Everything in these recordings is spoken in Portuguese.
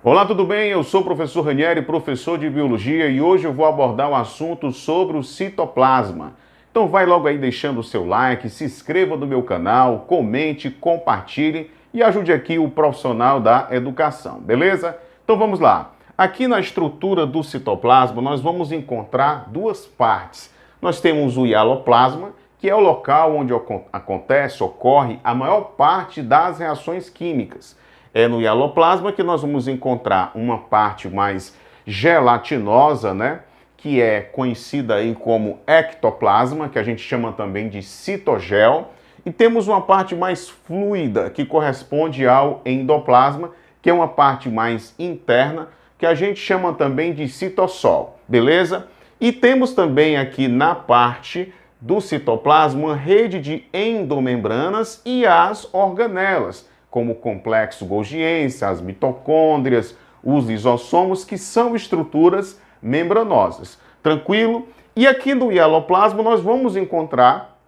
Olá, tudo bem? Eu sou o professor Ranieri, professor de Biologia, e hoje eu vou abordar um assunto sobre o citoplasma. Então vai logo aí deixando o seu like, se inscreva no meu canal, comente, compartilhe e ajude aqui o profissional da educação, beleza? Então vamos lá. Aqui na estrutura do citoplasma nós vamos encontrar duas partes. Nós temos o hialoplasma, que é o local onde ocorre a maior parte das reações químicas. É no hialoplasma que nós vamos encontrar uma parte mais gelatinosa, né? Que é conhecida aí como ectoplasma, que a gente chama também de citogel. E temos uma parte mais fluida, que corresponde ao endoplasma, que é uma parte mais interna, que a gente chama também de citossol, beleza? E temos também aqui na parte do citoplasma uma rede de endomembranas e as organelas, como o complexo golgiense, as mitocôndrias, os lisossomos, que são estruturas membranosas. Tranquilo? E aqui no hialoplasma nós vamos encontrar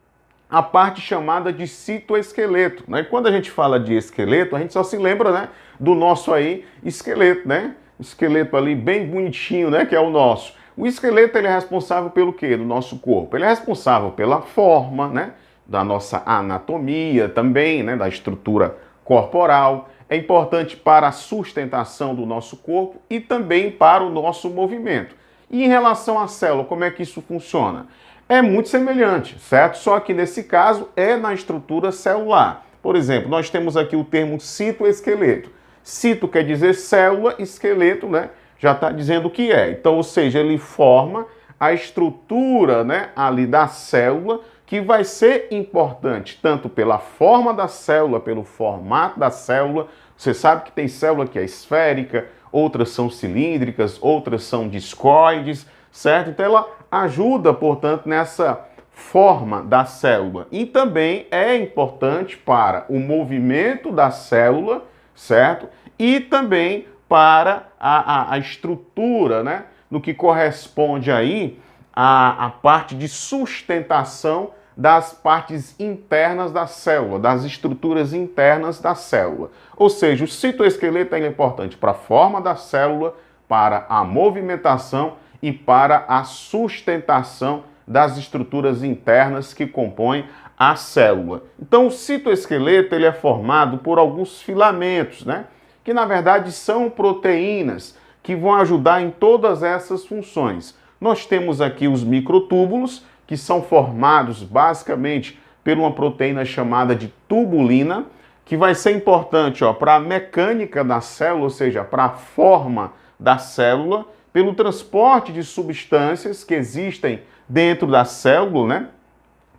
a parte chamada de citoesqueleto, né? Quando a gente fala de esqueleto, a gente só se lembra, né, do nosso aí esqueleto, né? Esqueleto ali bem bonitinho, né, que é o nosso. O esqueleto, ele é responsável pelo quê? Do nosso corpo. Ele é responsável pela forma, né, da nossa anatomia também, né, da estrutura corporal. É importante para a sustentação do nosso corpo e também para o nosso movimento. E em relação à célula, como é que isso funciona? É muito semelhante, certo? Só que nesse caso é na estrutura celular. Por exemplo, nós temos aqui o termo citoesqueleto. Cito quer dizer célula, esqueleto, né? Já está dizendo o que é. Então, ou seja, ele forma a estrutura, né, ali da célula, que vai ser importante tanto pela forma da célula, pelo formato da célula. Você sabe que tem célula que é esférica, outras são cilíndricas, outras são discoides, certo? Então ela ajuda, portanto, nessa forma da célula. E também é importante para o movimento da célula, certo? E também para a estrutura, né? No que corresponde aí a parte de sustentação das partes internas da célula, das estruturas internas da célula. Ou seja, o citoesqueleto é importante para a forma da célula, para a movimentação e para a sustentação das estruturas internas que compõem a célula. Então, o citoesqueleto, ele é formado por alguns filamentos, né? Que na verdade são proteínas que vão ajudar em todas essas funções. Nós temos aqui os microtúbulos, que são formados basicamente por uma proteína chamada de tubulina, que vai ser importante para a mecânica da célula, ou seja, para a forma da célula, pelo transporte de substâncias que existem dentro da célula, né?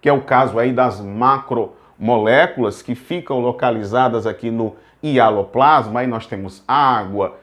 Que é o caso aí das macromoléculas que ficam localizadas aqui no hialoplasma. Aí nós temos água,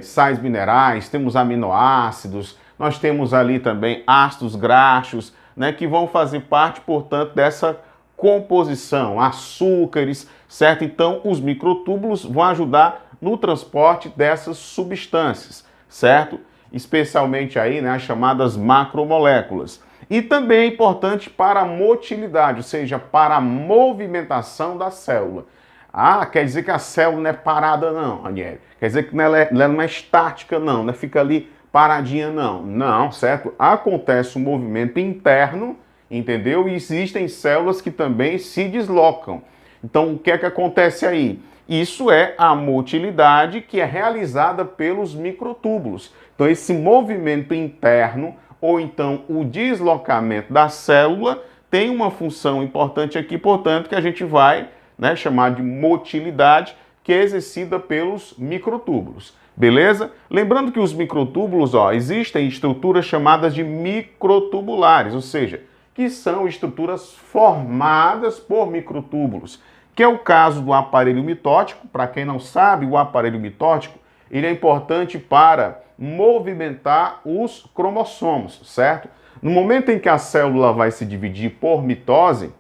sais minerais, temos aminoácidos, nós temos ali também ácidos graxos, né, que vão fazer parte, portanto, dessa composição, açúcares, certo? Então, os microtúbulos vão ajudar no transporte dessas substâncias, certo? Especialmente aí, né, as chamadas macromoléculas. E também é importante para a motilidade, ou seja, para a movimentação da célula. Ah, quer dizer que a célula não é parada não, Aniele. Quer dizer que ela não é estática não, não fica ali paradinha não. Não, certo? Acontece um movimento interno, entendeu? E existem células que também se deslocam. Então, o que é que acontece aí? Isso é a motilidade que é realizada pelos microtúbulos. Então, esse movimento interno, ou então o deslocamento da célula, tem uma função importante aqui, portanto, que a gente vai, né, chamar de motilidade, que é exercida pelos microtúbulos. Beleza? Lembrando que os microtúbulos, existem estruturas chamadas de microtubulares, ou seja, que são estruturas formadas por microtúbulos, que é o caso do aparelho mitótico. Para quem não sabe, o aparelho mitótico, ele é importante para movimentar os cromossomos, certo? No momento em que a célula vai se dividir por mitose,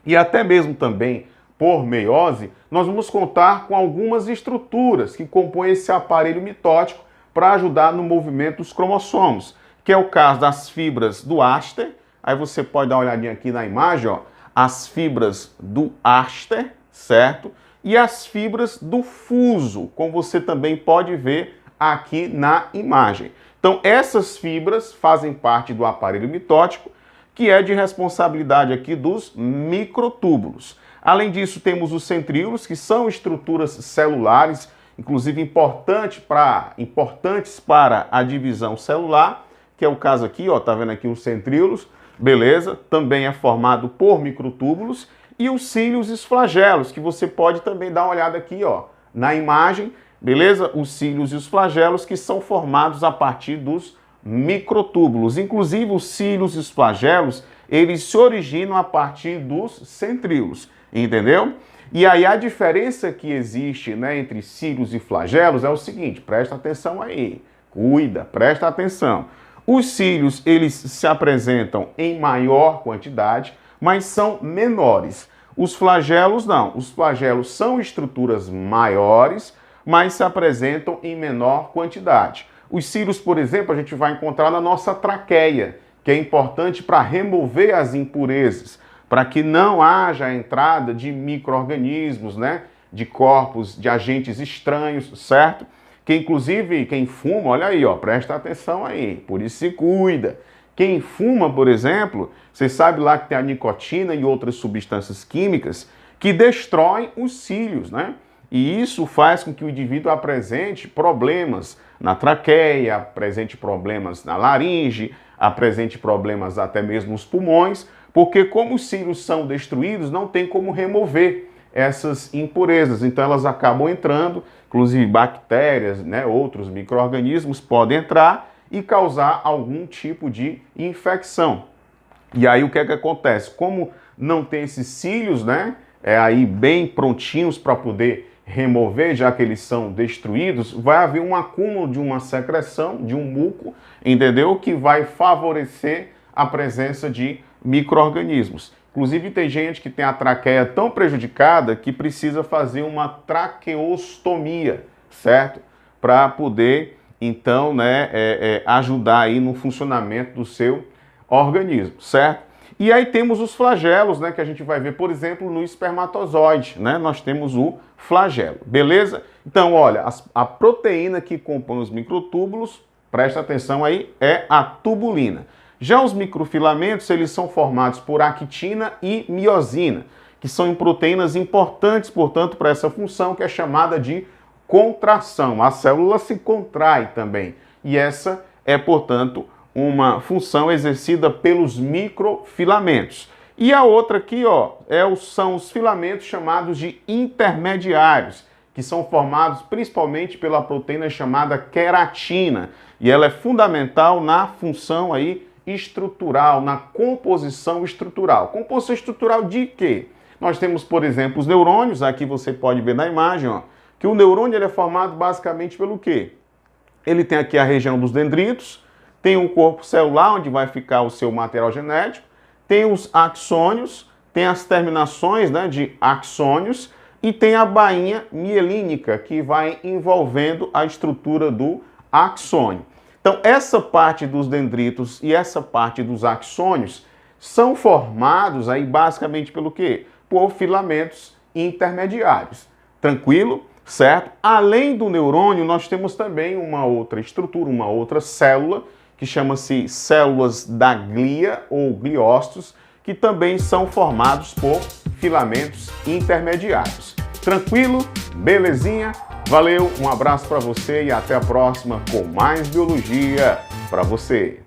e até mesmo também por meiose, nós vamos contar com algumas estruturas que compõem esse aparelho mitótico para ajudar no movimento dos cromossomos, que é o caso das fibras do áster. Aí você pode dar uma olhadinha aqui na imagem, as fibras do áster, certo? e as fibras do fuso, como você também pode ver aqui na imagem. Então, essas fibras fazem parte do aparelho mitótico, que é de responsabilidade aqui dos microtúbulos. Além disso, temos os centríolos, que são estruturas celulares, inclusive importantes para a divisão celular, que é o caso aqui, ó, tá vendo aqui os centríolos, beleza? Também é formado por microtúbulos, e os cílios e os flagelos, que você pode também dar uma olhada aqui, ó, na imagem, beleza? Os cílios e os flagelos que são formados a partir dos microtúbulos. Inclusive, os cílios e os flagelos, eles se originam a partir dos centríolos, entendeu? E aí a diferença que existe, né, entre cílios e flagelos é o seguinte, presta atenção aí, cuida, presta atenção. Os cílios, eles se apresentam em maior quantidade, mas são menores. Os flagelos não, os flagelos são estruturas maiores, mas se apresentam em menor quantidade. Os cílios, por exemplo, a gente vai encontrar na nossa traqueia, que é importante para remover as impurezas, para que não haja a entrada de micro-organismos, né, de corpos, de agentes estranhos, certo? Que inclusive quem fuma, olha aí, ó, presta atenção aí, por isso se cuida. Quem fuma, por exemplo, você sabe lá que tem a nicotina e outras substâncias químicas que destroem os cílios, né? E isso faz com que o indivíduo apresente problemas na traqueia, apresente problemas na laringe, apresente problemas até mesmo nos pulmões, porque como os cílios são destruídos, não tem como remover essas impurezas. Então elas acabam entrando, inclusive bactérias, né, outros micro-organismos podem entrar e causar algum tipo de infecção. E aí o que é que acontece? Como não tem esses cílios, né, aí bem prontinhos para poder remover, já que eles são destruídos, vai haver um acúmulo de uma secreção, de um muco, entendeu? Que vai favorecer a presença de micro-organismos. Inclusive tem gente que tem a traqueia tão prejudicada que precisa fazer uma traqueostomia, certo? Para poder, então, né, ajudar aí no funcionamento do seu organismo, certo? E aí temos os flagelos, né, que a gente vai ver, por exemplo, no espermatozoide, né? Nós temos o flagelo, beleza? Então, olha, a proteína que compõe os microtúbulos, presta atenção aí, é a tubulina. Já os microfilamentos, eles são formados por actina e miosina, que são proteínas importantes, portanto, para essa função que é chamada de contração. A célula se contrai também. E essa é, portanto, uma função exercida pelos microfilamentos. E a outra aqui, ó, são os filamentos chamados de intermediários, que são formados principalmente pela proteína chamada queratina. E ela é fundamental na função aí estrutural, na composição estrutural. Composição estrutural de quê? Nós temos, por exemplo, os neurônios, aqui você pode ver na imagem, ó, que o neurônio ele é formado basicamente pelo quê? Ele tem aqui a região dos dendritos, tem um corpo celular onde vai ficar o seu material genético, tem os axônios, tem as terminações, né, de axônios e tem a bainha mielínica que vai envolvendo a estrutura do axônio. Então, essa parte dos dendritos e essa parte dos axônios são formados aí basicamente pelo quê? Por filamentos intermediários. Tranquilo? Certo? Além do neurônio, nós temos também uma outra estrutura, uma outra célula, que chama-se células da glia ou gliócitos, que também são formados por filamentos intermediários. Tranquilo? Belezinha? Valeu, um abraço para você e até a próxima com mais biologia para você.